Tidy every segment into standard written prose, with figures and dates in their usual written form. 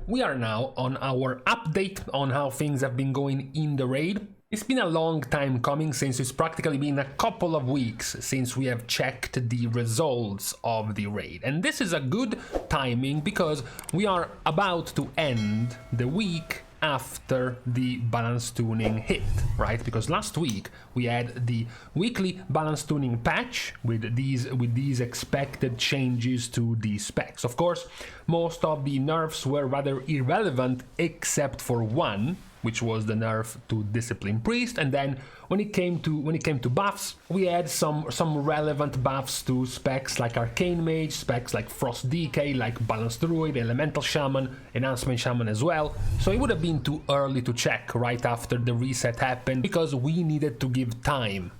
We are now on our update on how things have been going in the raid. It's been a long time coming, since it's practically been a couple of weeks since we have checked the results of the raid. And this is a good timing because we are about to end the week after the balance tuning hit, right? Because last week we had the weekly balance tuning patch with these expected changes to the specs. Of course, most of the nerfs were rather irrelevant except for one, which was the nerf to Discipline Priest, and then when it came to buffs, we had some relevant buffs to specs like Arcane Mage, specs like Frost DK, like Balanced Druid, Elemental Shaman, Enhancement Shaman as well. So it would have been too early to check right after the reset happened, because we needed to give time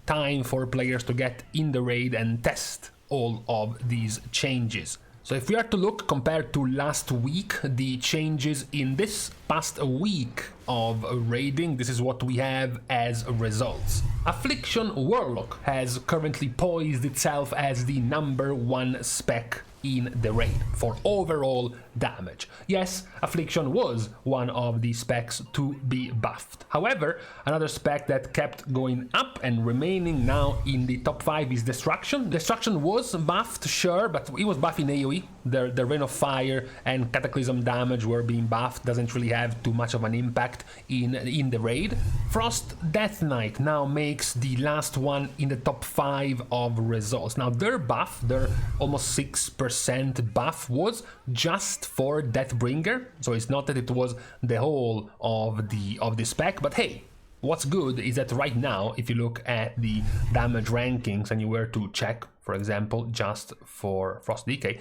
for players to get in the raid and test all of these changes. So if we are to look compared to last week, the changes in this past week of raiding, this is what we have as results. Affliction Warlock has currently poised itself as the #1 spec in the raid for overall damage. Yes, Affliction was one of the specs to be buffed. However, another spec that kept going up and remaining now in the top 5 is Destruction. Destruction was buffed, sure, but it was buffed in AoE. The Rain of Fire and Cataclysm damage were being buffed, doesn't really have too much of an impact in the raid. Frost Death Knight now makes the last one in the top 5 of results. Now their buff, their almost 6% buff, was just for Deathbringer, so it's not that it was the whole of the spec. But hey, what's good is that right now, if you look at the damage rankings and you were to check, for example, just for Frost DK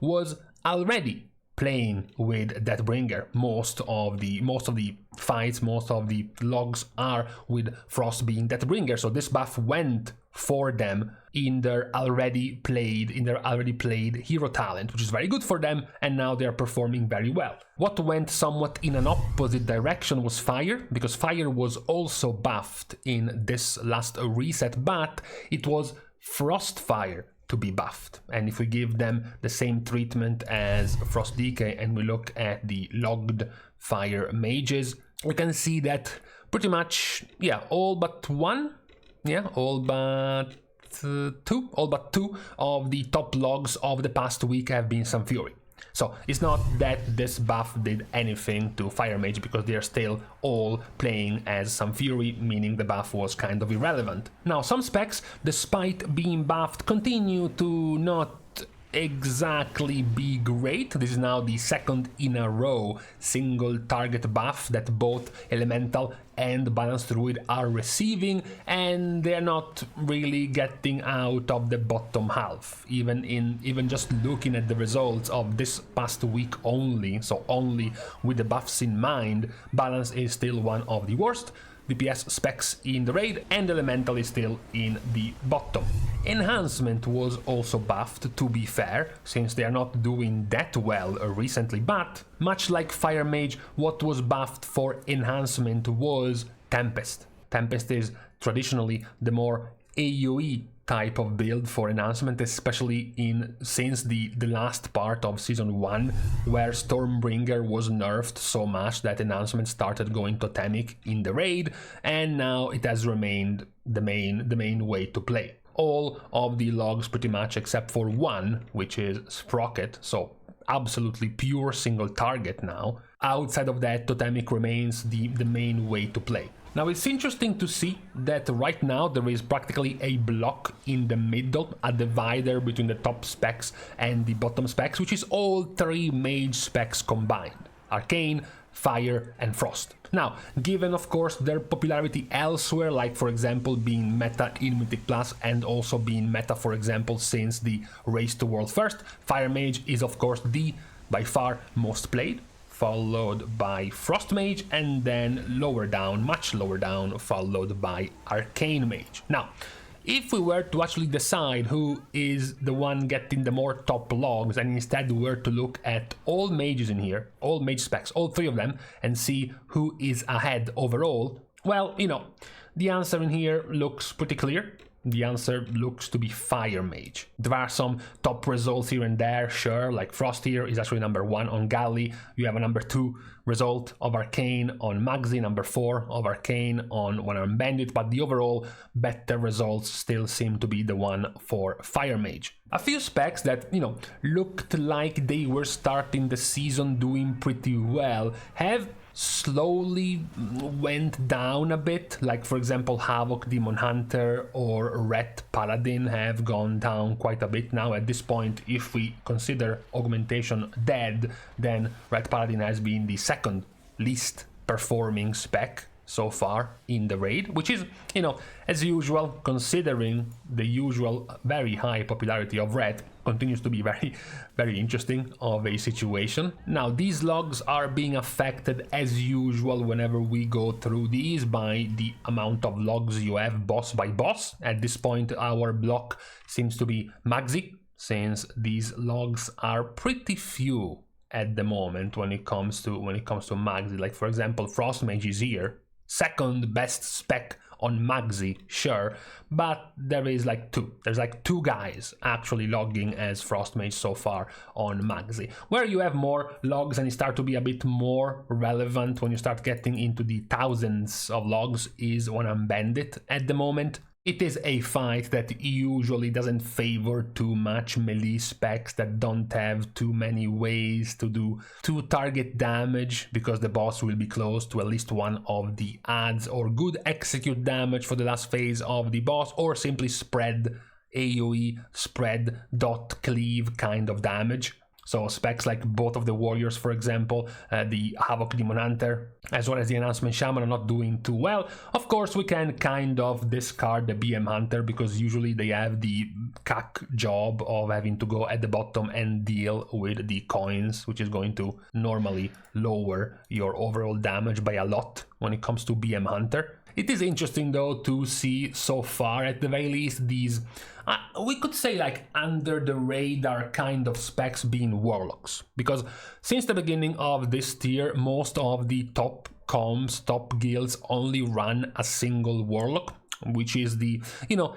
was already playing with Deathbringer. Most of the fights, most of the logs are with Frost being Deathbringer, so this buff went for them in their already played hero talent, which is very good for them, and now they are performing very well. What went somewhat in an opposite direction was Fire, because Fire was also buffed in this last reset, but it was Frost Fire to be buffed. And if we give them the same treatment as Frost DK and we look at the logged Fire mages, we can see that pretty much, all but two of the top logs of the past week have been Sun Fury. So it's not that this buff did anything to Fire Mage, because they are still all playing as Sun Fury, meaning the buff was kind of irrelevant. Now some specs, despite being buffed, continue to not exactly be great. This is now the second in a row single target buff that both Elemental and Balanced Druid are receiving, and they're not really getting out of the bottom half. Even just looking at the results of this past week only, so only with the buffs in mind, Balance is still one of the worst DPS specs in the raid, and Elemental is still in the bottom. Enhancement was also buffed, to be fair, since they are not doing that well recently, but much like Fire Mage, what was buffed for Enhancement was Tempest. Tempest is traditionally the more AoE type of build for Enhancement, especially since the last part of Season 1, where Stormbringer was nerfed so much that Enhancement started going totemic in the raid, and now it has remained the main way to play. All of the logs pretty much, except for one, which is Sprocket, so absolutely pure single target now. Outside of that, totemic remains the main way to play. Now it's interesting to see that right now there is practically a block in the middle, a divider between the top specs and the bottom specs, which is all 3 mage specs combined: Arcane, Fire and Frost. Now, given of course their popularity elsewhere, like for example being meta in Mythic Plus and also being meta, for example, since the Race to World First, Fire Mage is of course the by far most played, followed by Frost Mage, and then much lower down, followed by Arcane Mage. Now, if we were to actually decide who is the one getting the more top logs, and instead we were to look at all mages in here, all mage specs, all 3 of them, and see who is ahead overall, well, the answer in here looks pretty clear. the answer looks to be Fire Mage. There are some top results here and there, sure, like Frostier is actually number 1 on Galley. You have a number 2 result of Arcane on Magzi, number 4 of Arcane on One Armed Bandit, but the overall better results still seem to be the one for Fire Mage. A few specs that, looked like they were starting the season doing pretty well have slowly went down a bit, like for example Havoc Demon Hunter or Ret Paladin have gone down quite a bit now. At this point, if we consider augmentation dead, then Ret Paladin has been the second least performing spec so far in the raid, which is, as usual, considering the usual very high popularity of Red, continues to be very, very interesting of a situation. Now, these logs are being affected as usual whenever we go through these by the amount of logs you have boss by boss. At this point, our block seems to be Magzi, since these logs are pretty few at the moment when it comes to Magzi. Like for example, Frost Mage is here, second best spec on Magzi, sure, but there's like two guys actually logging as Frost Mage so far on Magzi. Where you have more logs and it start to be a bit more relevant when you start getting into the thousands of logs is One Armed Bandit at the moment. It is a fight that usually doesn't favor too much melee specs that don't have too many ways to do 2 target damage, because the boss will be close to at least one of the adds, or good execute damage for the last phase of the boss, or simply spread AoE, spread dot cleave kind of damage. So specs like both of the warriors, for example, the Havoc Demon Hunter, as well as the Announcement Shaman are not doing too well. Of course, we can kind of discard the BM Hunter because usually they have the cack job of having to go at the bottom and deal with the coins, which is going to normally lower your overall damage by a lot when it comes to BM Hunter. It is interesting though to see so far, at the very least, these we could say like under the radar kind of specs being warlocks, because since the beginning of this tier most of the top comms, top guilds only run a single warlock, which is the,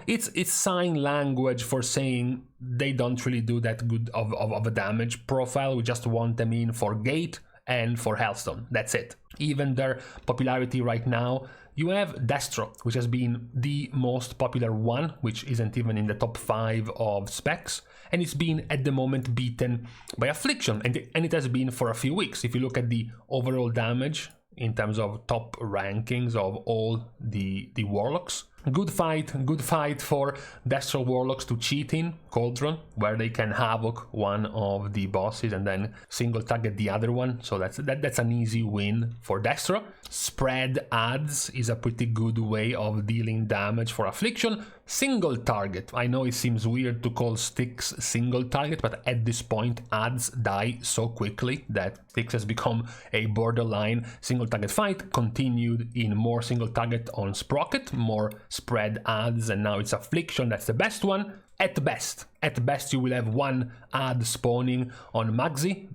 it's sign language for saying they don't really do that good of a damage profile. We just want them in for gate and for Hellstone, that's it. Even their popularity right now, you have Destro, which has been the most popular one, which isn't even in the top 5 of specs, and it's been at the moment beaten by Affliction, and it has been for a few weeks. If you look at the overall damage in terms of top rankings of all the warlocks, good fight for Destro warlocks to cheat in Cauldron, where they can havoc one of the bosses and then single target the other one. So that's an easy win for Destro. Spread adds is a pretty good way of dealing damage for Affliction. Single target, I know it seems weird to call Styx single target, but at this point adds die so quickly that Styx has become a borderline single target fight. Continued in more single target on Sprocket, more spread adds, and now it's Affliction that's the best one. At best you will have one add spawning on Magzi,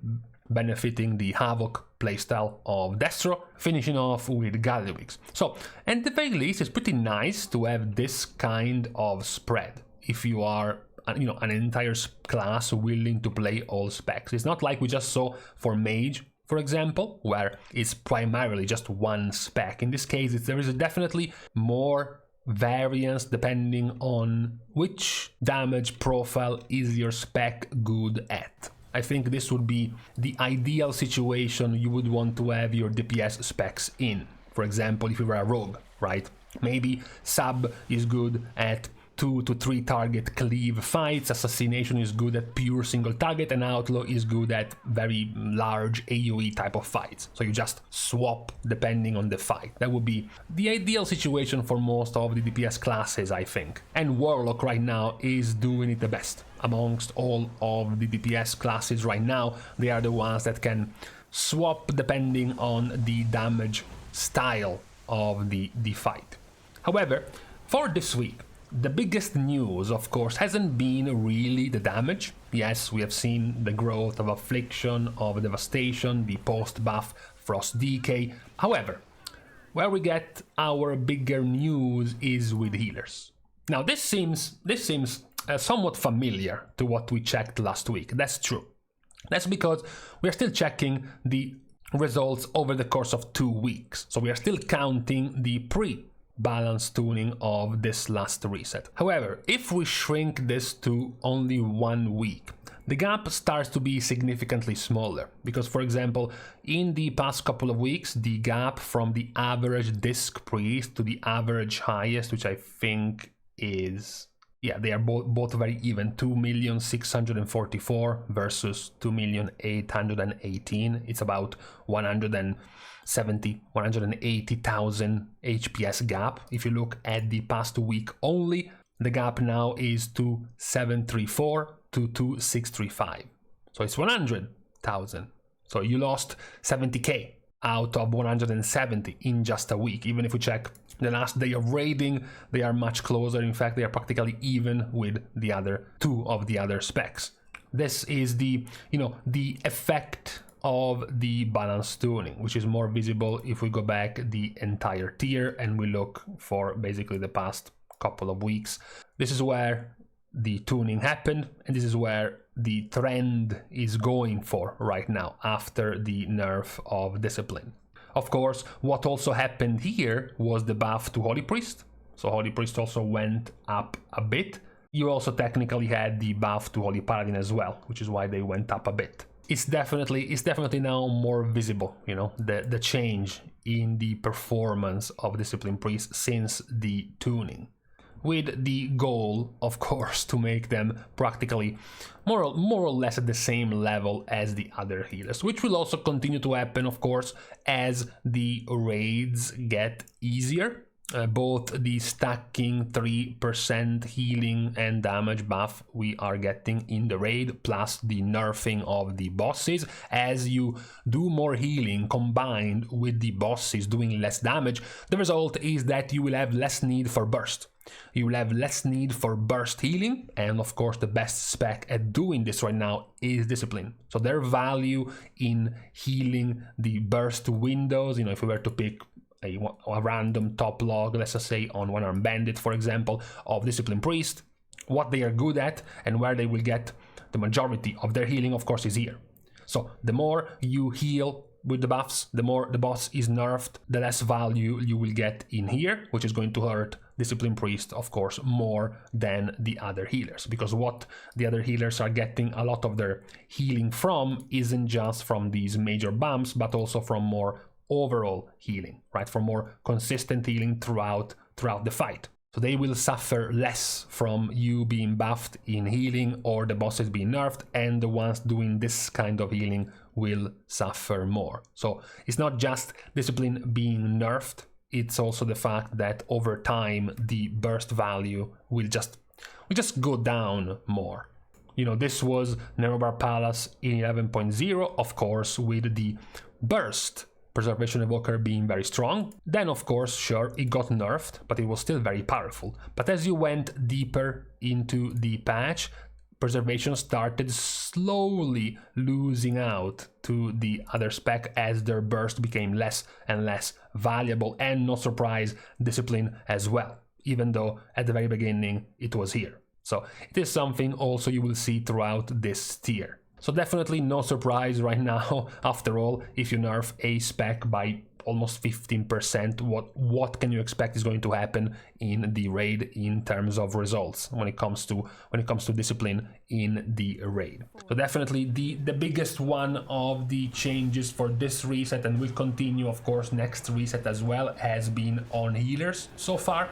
benefiting the Havoc playstyle of Destro, finishing off with Galliwix. So, at the very least, it's pretty nice to have this kind of spread if you are, an entire class willing to play all specs. It's not like we just saw for Mage, for example, where it's primarily just one spec. In this case, there is definitely more variance depending on which damage profile is your spec good at. I think this would be the ideal situation you would want to have your DPS specs in. For example, if you were a rogue, right? Maybe Sub is good at 2 to 3 target cleave fights, Assassination is good at pure single target, and Outlaw is good at very large AoE type of fights. So you just swap depending on the fight. That would be the ideal situation for most of the DPS classes, I think. And Warlock right now is doing it the best. Amongst all of the DPS classes right now, they are the ones that can swap depending on the damage style of the fight. However, for this week, the biggest news, of course, hasn't been really the damage. Yes, we have seen the growth of Affliction, of Devastation, the post-buff Frost Decay. However, where we get our bigger news is with healers. Now this seems somewhat familiar to what we checked last week. That's true. That's because we are still checking the results over the course of 2 weeks. So we are still counting the pre-balance tuning of this last reset. However, if we shrink this to only 1 week, the gap starts to be significantly smaller because, for example, in the past couple of weeks, the gap from the average disc priest to the average highest, which I think is, yeah, they are both very even, 2,644,000 versus 2,818,000. It's about 180,000 HPS gap. If you look at the past week only, the gap now is 2,734 to 2,635. So it's 100,000. So you lost 70k out of 170 in just a week. Even if we check the last day of raiding, they are much closer. In fact, they are practically even with the other two of the other specs. This is the, the effect of the balance tuning, which is more visible if we go back the entire tier and we look for basically the past couple of weeks. This is where the tuning happened, and this is where the trend is going for right now after the nerf of discipline. Of course, what also happened here was the buff to Holy Priest. So Holy Priest also went up a bit. You also technically had the buff to Holy Paladin as well, which is why they went up a bit. It's definitely now more visible, the change in the performance of Discipline Priest since the tuning, with the goal, of course, to make them practically more or less at the same level as the other healers, which will also continue to happen, of course, as the raids get easier. Both the stacking 3% healing and damage buff we are getting in the raid, plus the nerfing of the bosses. As you do more healing combined with the bosses doing less damage, the result is that you will have less need for burst. You will have less need for burst healing, and of course the best spec at doing this right now is Discipline. So their value in healing the burst windows, if we were to pick a random top log, let's just say on One Arm Bandit, for example, of Discipline Priest, what they are good at and where they will get the majority of their healing, of course, is here. So the more you heal with the buffs, the more the boss is nerfed, the less value you will get in here, which is going to hurt Discipline Priest, of course, more than the other healers, because what the other healers are getting a lot of their healing from isn't just from these major bumps, but also from more overall healing, right? For more consistent healing throughout the fight. So they will suffer less from you being buffed in healing or the bosses being nerfed, and the ones doing this kind of healing will suffer more. So it's not just Discipline being nerfed, it's also the fact that over time the burst value will just go down more. This was Nerobar Palace in 11.0, of course, with the burst Preservation Evoker being very strong. Then, of course, sure, it got nerfed, but it was still very powerful. But as you went deeper into the patch, Preservation started slowly losing out to the other spec as their burst became less and less valuable, and no surprise, Discipline as well, even though at the very beginning it was here. So it is something also you will see throughout this tier. So definitely no surprise right now, after all, if you nerf a spec by almost 15%, what can you expect is going to happen in the raid in terms of results when it comes to Discipline in the raid. So definitely the biggest one of the changes for this reset, and will continue of course next reset as well, has been on healers so far.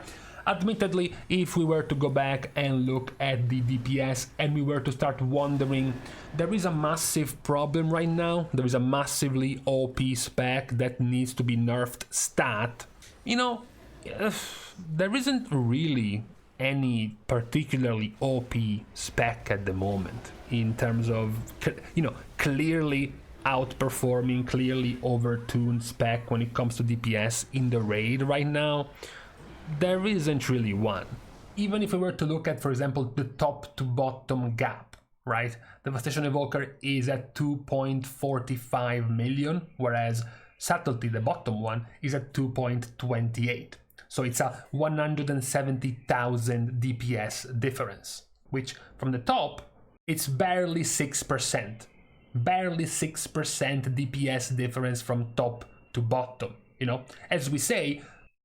Admittedly, if we were to go back and look at the DPS and we were to start wondering, there is a massive problem right now. There is a massively OP spec that needs to be nerfed stat. There isn't really any particularly OP spec at the moment in terms of, clearly outperforming, clearly overtuned spec when it comes to DPS in the raid right now. There isn't really one. Even if we were to look at, for example, the top to bottom gap, right? Devastation Evoker is at 2.45 million, whereas Subtlety, the bottom one, is at 2.28. So it's a 170,000 DPS difference, which from the top, it's barely 6%. Barely 6% DPS difference from top to bottom. You know, as we say,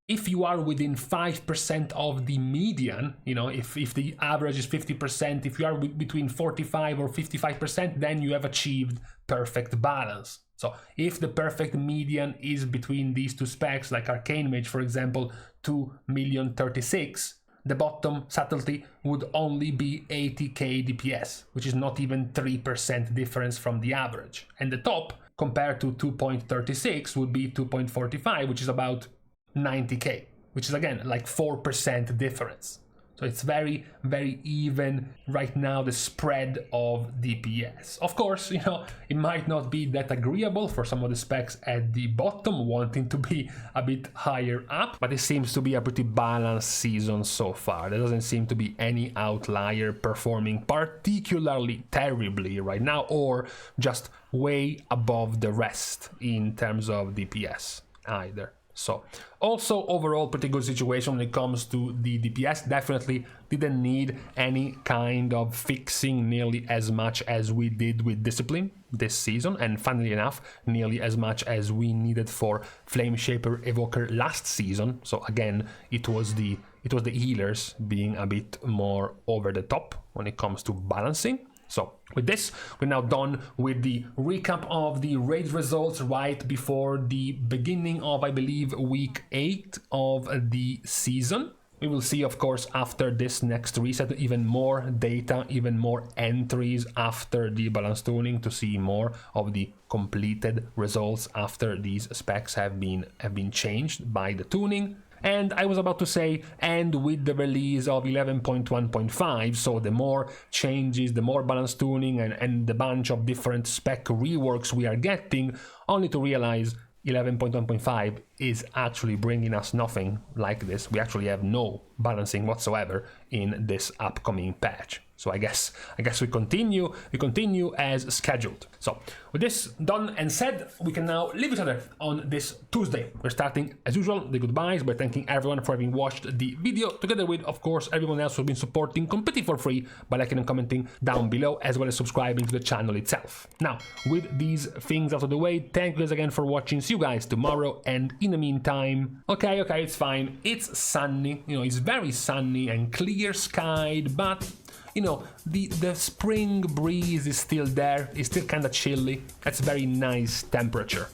if you are within 5% of the median, you know, if the average is 50%, if you are between 45 or 55%, then you have achieved perfect balance. So if the perfect median is between these two specs, like Arcane Mage, for example, 2,036,000, the bottom subtlety would only be 80k DPS, which is not even 3% difference from the average. And the top, compared to 2.36, would be 2.45, which is about 90k, which is again like 4% difference. So it's very, very even right now, the spread of DPS. Of course, you know, it might not be that agreeable for some of the specs at the bottom, wanting to be a bit higher up, but it seems to be a pretty balanced season so far. There doesn't seem to be any outlier performing particularly terribly right now, or just way above the rest in terms of DPS either. So also overall pretty good situation when it comes to the DPS. Definitely didn't need any kind of fixing nearly as much as we did with Discipline this season, and funnily enough nearly as much as we needed for Flame Shaper Evoker last season. So again, it was the healers being a bit more over the top when it comes to balancing. So with this, we're now done with the recap of the raid results right before the beginning of, I believe, week 8 of the season. We will see, of course, after this next reset, even more data, even more entries after the balance tuning to see more of the completed results after these specs have been changed by the tuning. And I was about to say, and with the release of 11.1.5, so the more changes, the more balance tuning and the bunch of different spec reworks we are getting, only to realize 11.1.5 is actually bringing us nothing like this. We actually have no balancing whatsoever in this upcoming patch. So I guess we continue as scheduled. So with this done and said, we can now leave each other on this Tuesday. We're starting as usual the goodbyes by thanking everyone for having watched the video, together with, of course, everyone else who's been supporting completely for free by liking and commenting down below, as well as subscribing to the channel itself. Now, with these things out of the way, thank you guys again for watching. See you guys tomorrow, and in the meantime, okay, it's fine. It's sunny, you know, it's very sunny and clear skied, but you know, the spring breeze is still there. It's still kind of chilly. That's very nice temperature.